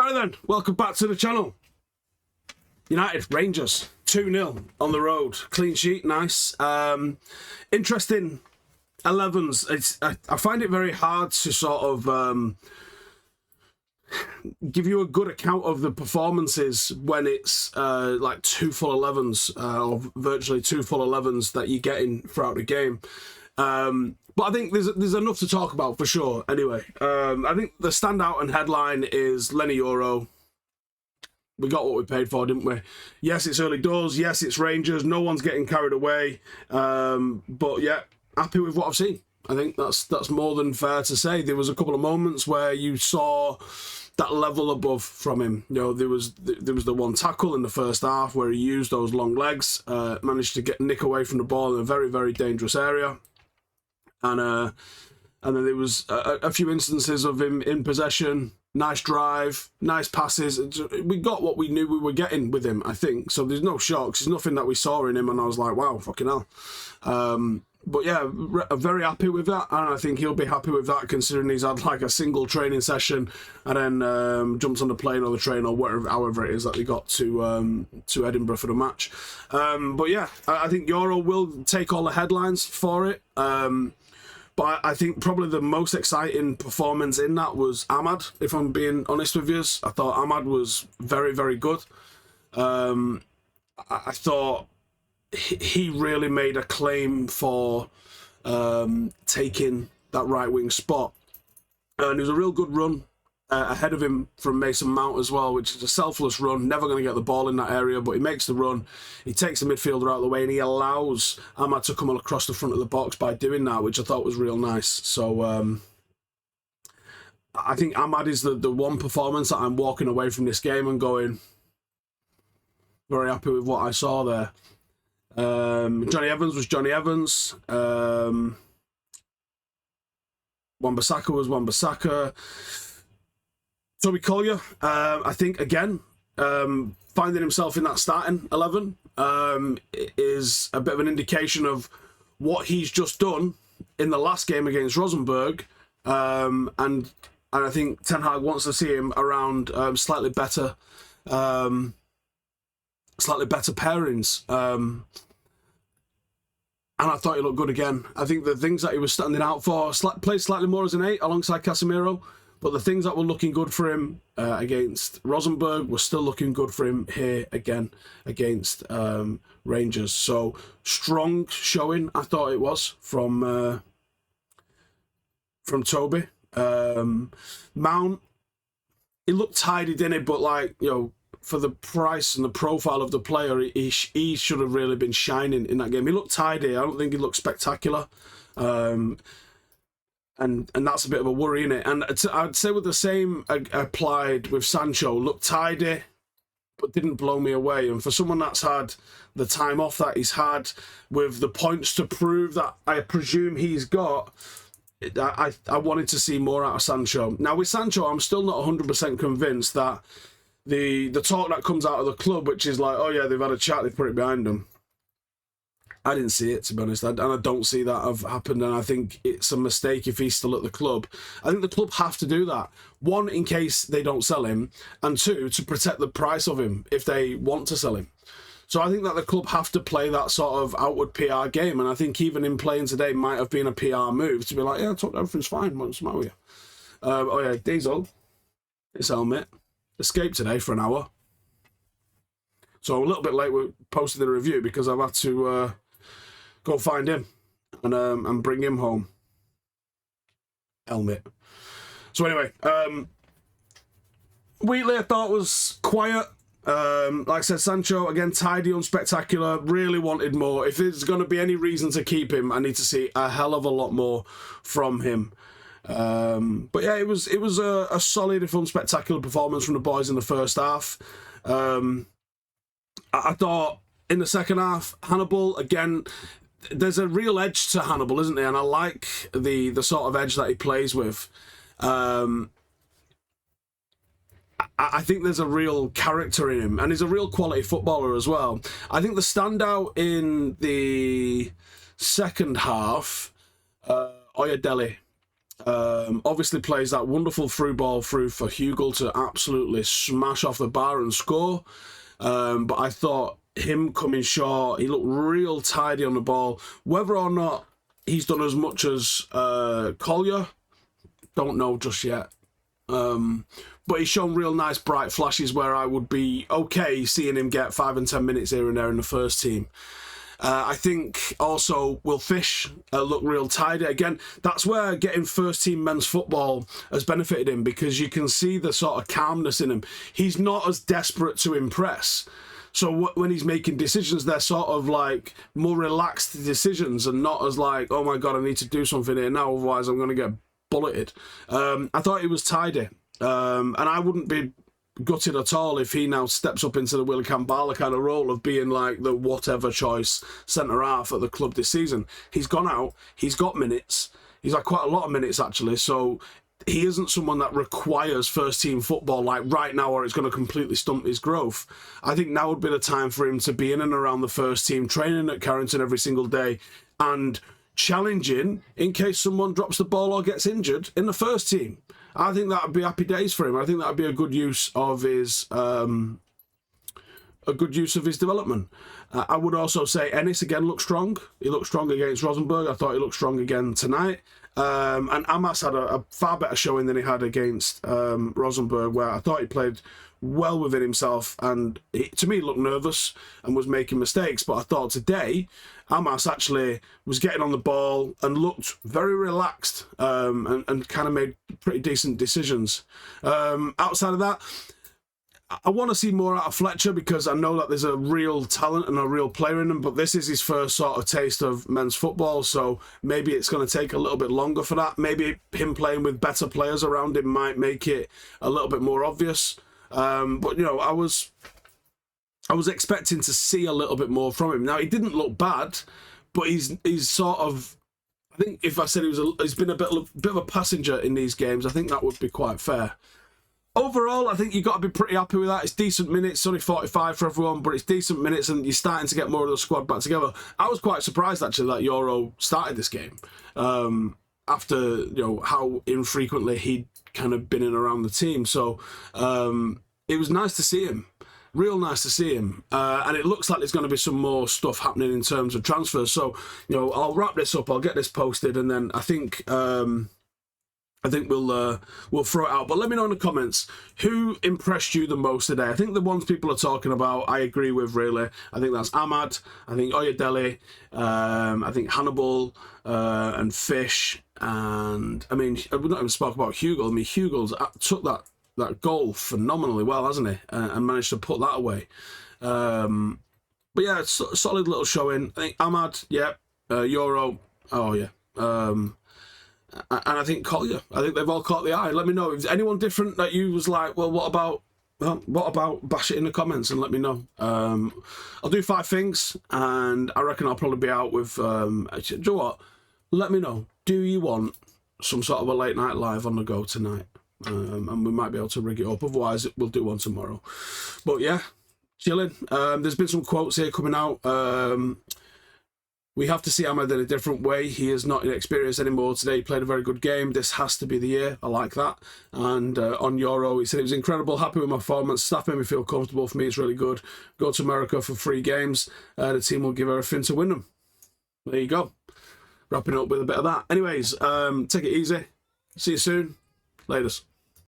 Right then, welcome back to the channel. United, Rangers, 2-0 on the road. Clean sheet, nice. Interesting 11s. I find it very hard to sort of give you a good account of the performances when it's like two full 11s or virtually two full 11s that you're getting throughout the game. But I think there's enough to talk about for sure. Anyway, I think the standout and headline is Leny Yoro. We got what we paid for, didn't we? Yes, it's early doors. Yes, it's Rangers. No one's getting carried away. But yeah, happy with what I've seen. I think that's more than fair to say. There was a couple of moments where you saw that level above from him. You know, there was the one tackle in the first half where he used those long legs, managed to nick away from the ball in a very, very dangerous area. And then there was a few instances of him in possession, nice drive, nice passes. We got what we knew we were getting with him, I think. So there's no shocks. There's nothing that we saw in him, and I was like, wow, fucking hell. But yeah, very happy with that, and I think he'll be happy with that considering he's had like a single training session and then jumped on the plane or the train or whatever, however it is that they got to Edinburgh for the match. But yeah, I think Yoro will take all the headlines for it. But I think probably the most exciting performance in that was Amad, if I'm being honest with you. I thought Amad was very, very good. I thought he really made a claim for taking that right-wing spot. And it was a real good run ahead of him from Mason Mount as well, which is a selfless run, never going to get the ball in that area, but he makes the run, he takes the midfielder out of the way, and he allows Amad to come across the front of the box by doing that, which I thought was real nice. So I think Amad is the one performance that I'm walking away from this game and going, very happy with what I saw there. Johnny Evans was Johnny Evans. Wan-Bissaka was Wan-Bissaka. Toby Collyer, I think, again, finding himself in that starting 11 is a bit of an indication of what he's just done in the last game against Rosenborg. And I think Ten Hag wants to see him around slightly better pairings. And I thought he looked good again. I think the things that he was standing out for, played slightly more as an 8 alongside Casemiro, but the things that were looking good for him against Rosenborg were still looking good for him here again against Rangers. So strong showing, I thought it was from Toby. Mount, he looked tidy, didn't he? But like, you know, for the price and the profile of the player, he should have really been shining in that game. He looked tidy. I don't think he looked spectacular. And that's a bit of a worry, innit? And I'd say with the same applied with Sancho, looked tidy, but didn't blow me away. And for someone that's had the time off that he's had, with the points to prove that I presume he's got, I wanted to see more out of Sancho. Now with Sancho, I'm still not 100% convinced that the talk that comes out of the club, which is like, oh yeah, they've had a chat, they've put it behind them. I didn't see it, to be honest, and I don't see that have happened, and I think it's a mistake if he's still at the club. I think the club have to do that. One, in case they don't sell him, and two, to protect the price of him if they want to sell him. So I think that the club have to play that sort of outward PR game, and I think even in playing today might have been a PR move to be like, yeah, everything's fine, what's the matter with you? Oh yeah, Diesel, his helmet, escaped today for an hour. So I'm a little bit late with posting the review because I've had to go find him and bring him home. Helmet. So anyway, Wheatley I thought was quiet. Like I said, Sancho, again, tidy, unspectacular, really wanted more. If there's going to be any reason to keep him, I need to see a hell of a lot more from him. But yeah, it was a solid, if unspectacular performance from the boys in the first half. I thought in the second half, Hannibal, again, there's a real edge to Hannibal, isn't there? And I like the sort of edge that he plays with. I think there's a real character in him, and he's a real quality footballer as well. I think the standout in the second half, Oyedele. Obviously plays that wonderful through ball through for Hugo to absolutely smash off the bar and score. But I thought him coming short, he looked real tidy on the ball. Whether or not he's done as much as Collyer, don't know just yet. But he's shown real nice bright flashes where I would be okay seeing him get 5 and 10 minutes here and there in the first team. I think also will Fish look real tidy again. That's where getting first team men's football has benefited him, because you can see the sort of calmness in him. He's not as desperate to impress. So when he's making decisions, they're sort of like more relaxed decisions and not as like, oh my God, I need to do something here now, otherwise I'm going to get bulleted. I thought he was tidy. And I wouldn't be gutted at all if he now steps up into the Willy Kambala kind of role of being like the whatever choice centre-half at the club this season. He's gone out, he's got minutes, he's had quite a lot of minutes actually, so he isn't someone that requires first-team football like right now or it's going to completely stunt his growth. I think now would be the time for him to be in and around the first team, training at Carrington every single day and challenging in case someone drops the ball or gets injured in the first team. I think that would be happy days for him. I think that would be a good use of his development. I would also say Ennis again looked strong. He looked strong against Rosenborg. I thought he looked strong again tonight. And Amas had a far better showing than he had against Rosenborg, where I thought he played well within himself, and to me he looked nervous and was making mistakes. But I thought today Amas actually was getting on the ball and looked very relaxed, and kind of made pretty decent decisions. Outside of that, I want to see more out of Fletcher, because I know that there's a real talent and a real player in him, but this is his first sort of taste of men's football, so maybe it's going to take a little bit longer for that. Maybe him playing with better players around him might make it a little bit more obvious. But, you know, I was expecting to see a little bit more from him. Now, he didn't look bad, but he's sort of, I think if I said he's been a bit of a passenger in these games, I think that would be quite fair. Overall, I think you've got to be pretty happy with that. It's decent minutes, only 45 for everyone, but it's decent minutes and you're starting to get more of the squad back together. I was quite surprised, actually, that Yoro started this game. After, you know, how infrequently he'd kind of been in around the team. So it was nice to see him. Real nice to see him. And it looks like there's going to be some more stuff happening in terms of transfers. So, you know, I'll wrap this up. I'll get this posted, and then I think we'll throw it out. But let me know in the comments, who impressed you the most today? I think the ones people are talking about, I agree with, really. I think that's Amad, I think Oyedele, I think Hannibal, and Fish, and I mean, we've not even spoke about Hugo. I mean, Hugo's took that goal phenomenally well, hasn't he? And managed to put that away. But yeah, it's a solid little showing. I think Amad, yeah, Yoro, oh yeah. And I think Collyer. I think they've all caught the eye. Let me know if there's anyone different that you was like, well, what about? Bash it in the comments and let me know. I'll do 5 things, and I reckon I'll probably be out with. Do you know what? Let me know. Do you want some sort of a late night live on the go tonight? And we might be able to rig it up. Otherwise, we'll do one tomorrow. But yeah, chilling. There's been some quotes here coming out. We have to see Amad in a different way. He is not inexperienced anymore today. He played a very good game. This has to be the year. I like that. And on Yoro, he said it was incredible. Happy with my performance. Staff made me feel comfortable. For me, it's really good. Go to America for 3 games. The team will give everything to win them. There you go. Wrapping up with a bit of that. Anyways, take it easy. See you soon. Laters.